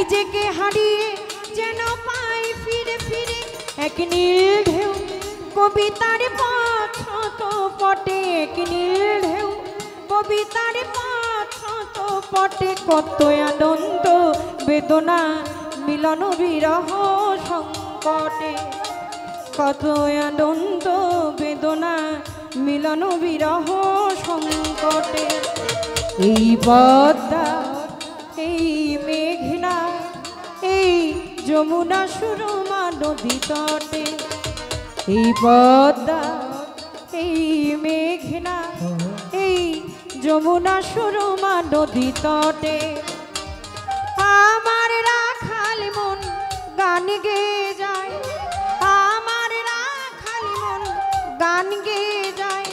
নিজেকে হারিয়ে যেন পাই ফিরে ফিরে এক নীল ঢেউ কবিতার পথ পটে, এক নীল ঢেউ কবিতার পথ পটে। কত আনন্দ বেদনা মিলন বিরহ সংকটে, কত আনন্দ বেদনা মিলন বিরহ সংকটে। এই পদ্মা এই মেঘনা এই যমুনা সুরমা নদী তটে, এই পদ্মা এই মেঘনা এই যমুনা সুরমা নদী তটে। আমার রাখাল মন গান গেয়ে যায়, আমার রাখাল মন গান গেয়ে যায়।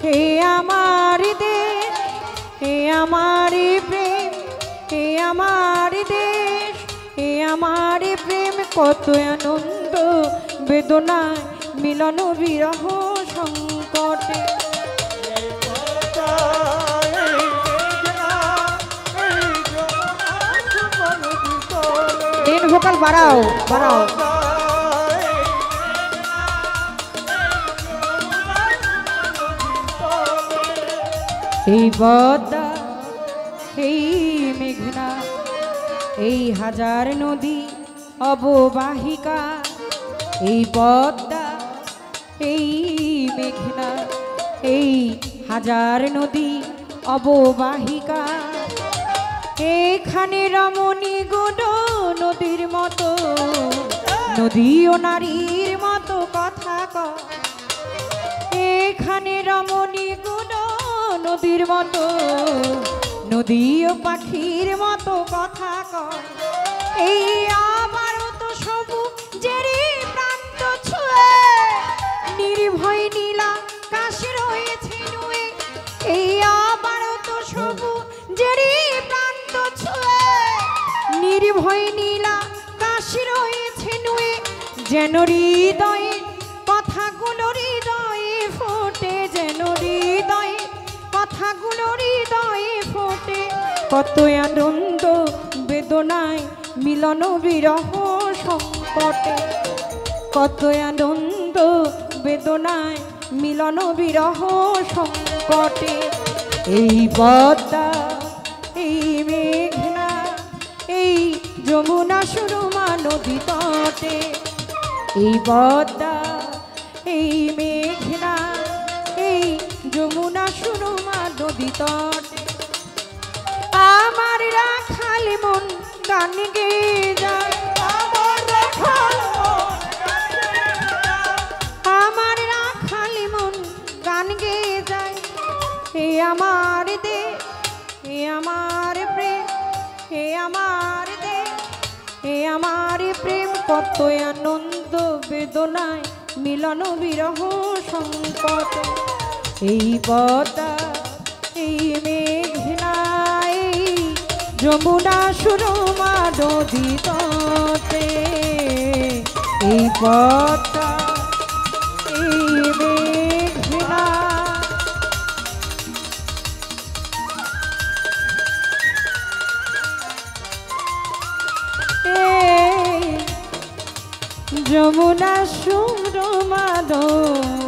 হে আমার দেশ, হে আমার প্রেম, হে আমার দেশ, হে আমার প্রেম। কত আনন্দ বেদনায় মিলন বিরহ সংকটে। মেন ভোকাল বাড়াও বাড়াও। এই পদ্মা এই মেঘনা এই হাজার নদী অববাহিকা, এই পদ্মা এই মেঘনা এই হাজার নদী অববাহিকা। এখানে রমণী গুলো নদীর মতো, নদী ও নারীর মতো কথা কয়। এখানে রমণী গুলো নদীর মতো, নদী ও পাখির মতো কথা কয়। এই আবারও তো সবুজের প্রান্ত ছুঁয়ে নির্ভয় নীলা কাশ রয়েছে নুয়ে। এই আবারও তো সবুজের প্রান্ত ছুঁয়ে নির্ভয় নীলা কাশ রয়েছে নুয়ে। যেন হৃদয়ে কথাগুলো হৃদয়ে ফোটে, যেন হৃদয়ে কথাগুলো হৃদয়ে ফোটে। কত আনন্দ বেদনায় মিলন বিরহ সংকটে, কত আনন্দ বেদনায় মিলন বিরহ সংকটে। এই পদ্মা এই মেঘনা এই যমুনা সুরমা নদী তটে, এই পদ্মা এই মেঘনা এই যমুনা সুরমা নদী তটে। আমার রাখাল মন গান গেয়ে যায়, আমার রাখাল মন গান গেয়ে যায়। হে আমার দেশ, হে আমার প্রেম, হে আমার দেশ, হে আমার প্রেম। কত আনন্দ বেদনায় মিলন বিরহ সংকট। এই পদ্মা এই মেঘনা এই যমুনা সুরমা নদী তটে, এই পদ্মা এই মেঘনা। যমুনা সুরমা নদী